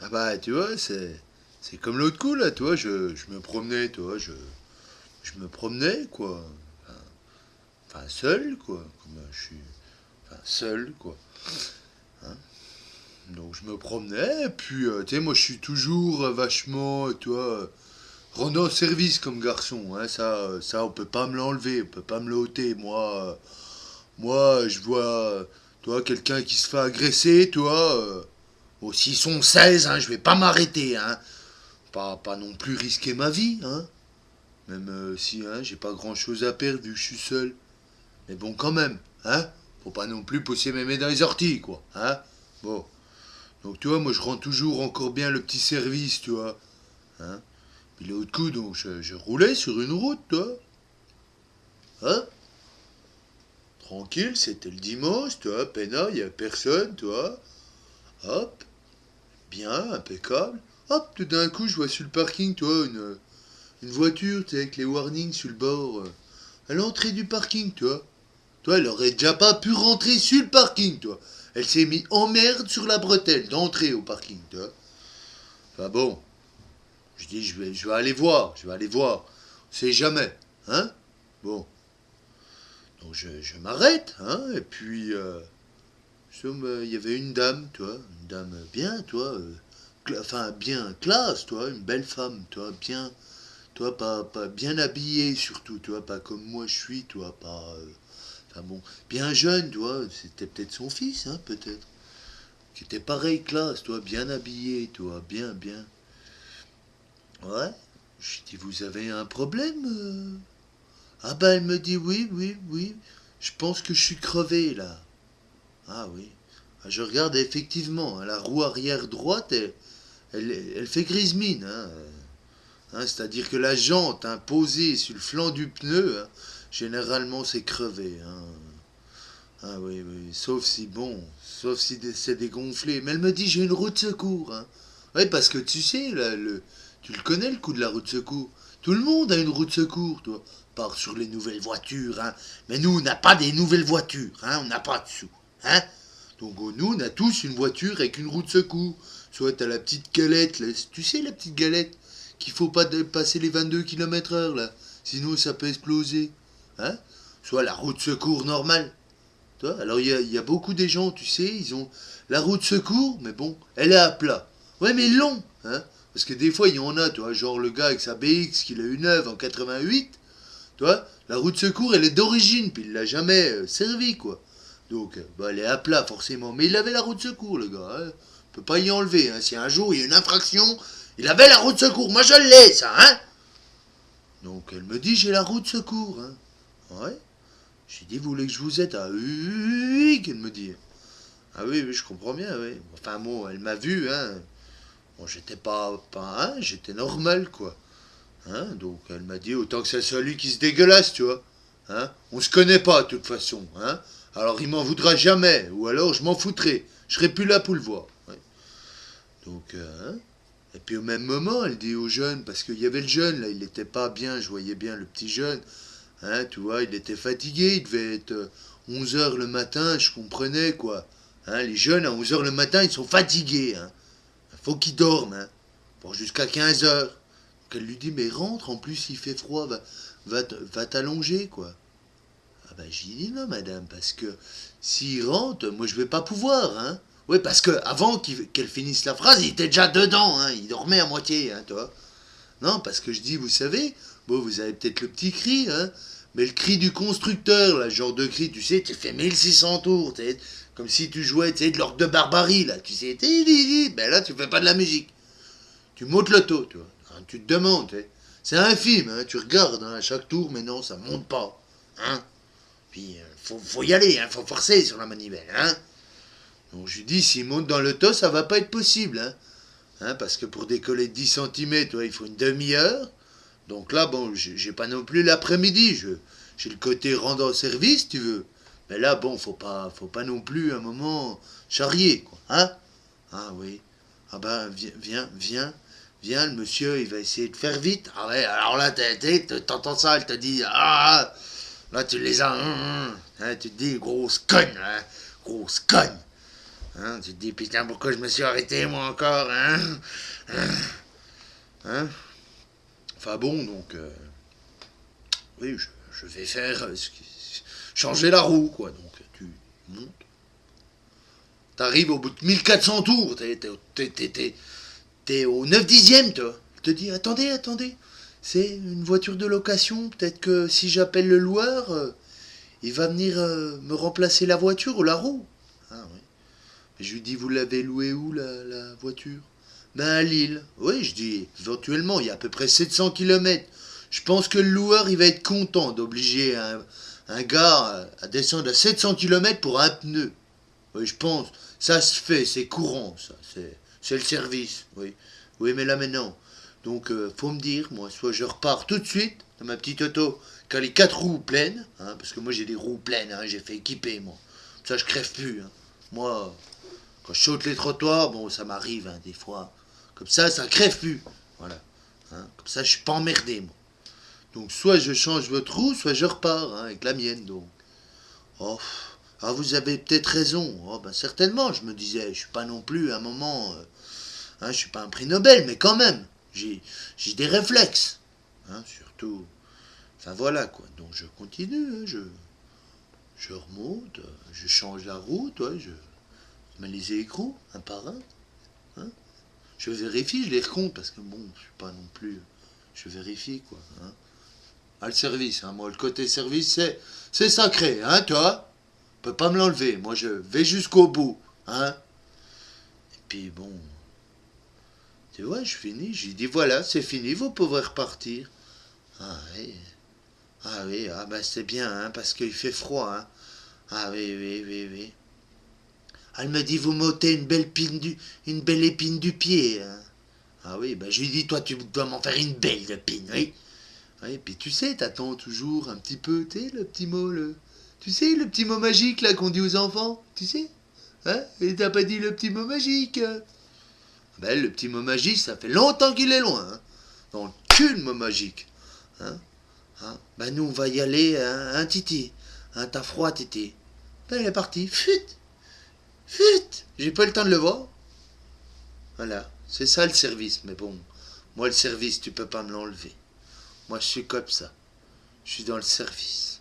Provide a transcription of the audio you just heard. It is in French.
Ah bah, tu vois, c'est comme l'autre coup, là, tu vois, je me promenais, tu vois, je me promenais, quoi. Enfin, seul, quoi. Comme je suis. Enfin, seul, quoi. Hein. Donc, je me promenais, et puis, tu sais, moi, je suis toujours vachement, tu vois, rendant service comme garçon, hein. Ça, on peut pas me l'enlever, on peut pas me l'ôter. Moi, je vois, tu vois, quelqu'un qui se fait agresser, tu vois. Bon, s'ils sont 16, hein, je vais pas m'arrêter, hein. Pas non plus risquer ma vie, hein. Même si hein, j'ai pas grand chose à perdre vu que je suis seul. Mais bon, quand même, hein. Faut pas non plus pousser mes mains dans les orties, quoi, hein. Bon. Donc, tu vois, moi, je rends toujours encore bien le petit service, tu vois. Hein. Puis l'autre coup, donc, je roulais sur une route, toi. Hein. Tranquille, c'était le dimanche, toi. Peinard, y a personne, toi. Hop. Bien, impeccable. Hop, tout d'un coup, je vois sur le parking, toi, une voiture, tu sais, avec les warnings sur le bord. À l'entrée du parking, toi. Toi, elle aurait déjà pas pu rentrer sur le parking, toi. Elle s'est mis en merde sur la bretelle d'entrée au parking, toi. Enfin bon, je dis, je vais aller voir, je vais aller voir. On sait jamais, hein. Bon, donc je m'arrête, hein, et puis, il y avait une dame, toi, une dame bien, toi, enfin, bien classe, toi, une belle femme, toi, bien, toi, pas bien habillée, surtout, toi, pas comme moi je suis, toi, pas... enfin bon, bien jeune, toi, c'était peut-être son fils, hein, peut-être. Qui était pareil classe, toi, bien habillé, toi, bien, bien. Ouais. Je dis, vous avez un problème Ah ben, elle me dit, oui, oui, oui, je pense que je suis crevé, là. Ah oui. Ah, je regarde effectivement, hein, la roue arrière droite, elle fait grise mine. Hein, c'est-à-dire que la jante hein, posée sur le flanc du pneu, hein, généralement c'est crevé. Hein. Ah oui, oui, sauf si bon, sauf si c'est dégonflé. Mais elle me dit j'ai une roue de secours. Hein. Oui, parce que tu sais, là, tu le connais le coup de la roue de secours. Tout le monde a une roue de secours, toi. Part sur les nouvelles voitures, hein. Mais nous, on n'a pas des nouvelles voitures, hein. On n'a pas de sous, hein. Donc nous, on a tous une voiture avec une roue de secours. Soit t'as la petite galette, là, tu sais la petite galette, qu'il faut pas dépasser les 22 km/h, là. Sinon, ça peut exploser. Hein. Soit la roue de secours normale. Toi, alors il y a beaucoup des gens, tu sais, ils ont la roue de secours, mais bon, elle est à plat. Ouais, mais long, hein. Parce que des fois, il y en a, tu vois, genre le gars avec sa BX qu'il a eu neuve en 88, tu vois, la roue de secours, elle est d'origine, puis il l'a jamais servi, quoi. Donc, bah, elle est à plat, forcément. Mais il avait la roue de secours, le gars. Hein. On peut pas y enlever. Hein. Si un jour il y a une infraction, il avait la roue de secours. Moi, je l'ai, ça, hein. Donc, elle me dit, j'ai la roue de secours, hein. Ouais. J'ai dit, vous voulez que je vous aide? Ah oui, oui, oui, qu'elle me dit. Ah oui, oui, je comprends bien, oui. Enfin bon, elle m'a vu, hein. Bon, j'étais pas, hein, j'étais normal, quoi. Hein, donc elle m'a dit, autant que ça soit lui qui se dégueulasse, tu vois. Hein, on se connaît pas, de toute façon, hein. Alors il m'en voudra jamais, ou alors je m'en foutrai. Je serai plus là pour le voir. Ouais. Donc, hein. Et puis au même moment, elle dit au jeune, parce qu'il y avait le jeune, là, il était pas bien, je voyais bien le petit jeune. Hein, tu vois, il était fatigué, il devait être 11 heures le matin, je comprenais quoi. Hein, les jeunes à 11 heures le matin, ils sont fatigués. Hein. Faut qu'ils dorment. Hein. Bon, jusqu'à 15 heures. Donc elle lui dit, mais rentre, en plus il fait froid, va t'allonger quoi. Ah ben j'ai dit non madame, parce que s'il rentre, moi je vais pas pouvoir. Hein. Oui, parce que avant qu'elle finisse la phrase, il était déjà dedans, hein. Il dormait à moitié, hein, toi. Non, parce que je dis, vous savez, bon, vous avez peut-être le petit cri, hein, mais le cri du constructeur, là, genre de cri, tu sais, tu fais 1600 tours, comme si tu jouais, tu sais, de l'ordre de barbarie, là, tu sais, ben là, tu fais pas de la musique. Tu montes le taux, tu vois. Hein, tu te demandes, tu sais. C'est un film, hein, tu regardes hein, à chaque tour, mais non, ça monte pas. Hein. Puis, faut y aller, hein, faut forcer sur la manivelle, hein. Donc, je lui dis, s'il monte dans le taux, ça va pas être possible, hein. Hein, parce que pour décoller de 10 centimètres, il faut une demi-heure. Donc là, bon, j'ai pas non plus l'après-midi. J'ai le côté rendre service, tu veux. Mais là, bon, faut pas non plus un moment charrier, quoi. Hein. Ah oui. Ah ben, viens, le monsieur, il va essayer de faire vite. Ah ouais, alors là, t'entends ça, elle te dit, ah, là, tu les as, hein, tu te dis, grosse conne, hein, grosse conne. Hein, tu te dis, putain, pourquoi je me suis arrêté, moi, encore, hein? Hein? Enfin bon, donc... oui, je vais faire... changer la roue, quoi. Donc, tu montes. T'arrives au bout de 1400 tours. T'es au 9 dixième, toi. Il te dit, attendez. C'est une voiture de location. Peut-être que si j'appelle le loueur, il va venir me remplacer la voiture ou la roue. Ah oui. Je lui dis, vous l'avez louée où, la voiture? Ben à Lille. Oui, je dis, éventuellement, il y a à peu près 700 kilomètres. Je pense que le loueur, il va être content d'obliger un gars à descendre à 700 kilomètres pour un pneu. Oui, je pense. Ça se fait, c'est courant, ça. C'est le service, oui. Oui, mais là maintenant. Donc, faut me dire, moi, soit je repars tout de suite dans ma petite auto, quand les 4 roues pleines, hein, parce que moi j'ai des roues pleines, hein, j'ai fait équiper, moi. Ça, je crève plus. Hein. Moi, quand je saute les trottoirs, bon, ça m'arrive, hein, des fois. Comme ça crève plus. Voilà. Hein, comme ça, je suis pas emmerdé, moi. Donc, soit je change votre roue, soit je repars, hein, avec la mienne, donc. Oh, ah, vous avez peut-être raison. Oh, ben, certainement, je me disais, je suis pas non plus à un moment, hein, je suis pas un prix Nobel, mais quand même, j'ai des réflexes, hein, surtout. Enfin voilà quoi. Donc je continue, hein, je remonte, je change la route, ouais, je mets les écrous un par un, hein. Je vérifie, je les recompte parce que bon, je suis pas non plus, je vérifie quoi. Hein. Ah, le service, hein, moi le côté service c'est sacré, hein, toi. Peut pas me l'enlever. Moi, je vais jusqu'au bout. Hein? Et puis, bon. Tu vois, je finis. J'ai dit, voilà, c'est fini, vous pouvez repartir. Ah oui. Ah oui, ah ben c'est bien, hein, parce qu'il fait froid. Hein? Ah oui. Elle me dit, vous m'ôtez une belle épine du pied. Hein? Ah oui, ben je lui dis, toi, tu dois m'en faire une belle épine, oui. Oui, puis tu sais, t'attends toujours un petit peu, tu sais, le petit mot, tu sais, le petit mot magique, là, qu'on dit aux enfants, tu sais. Hein? Et t'as pas dit le petit mot magique? Ben, le petit mot magique, ça fait longtemps qu'il est loin. Hein? Dans le cul, le mot magique. Hein? Hein? Ben, nous, on va y aller, hein, Titi. Hein, t'as froid, Titi. Ben, elle est partie. Fut. J'ai pas eu le temps de le voir. Voilà. C'est ça, le service. Mais bon, moi, le service, tu peux pas me l'enlever. Moi, je suis comme ça. Je suis dans le service.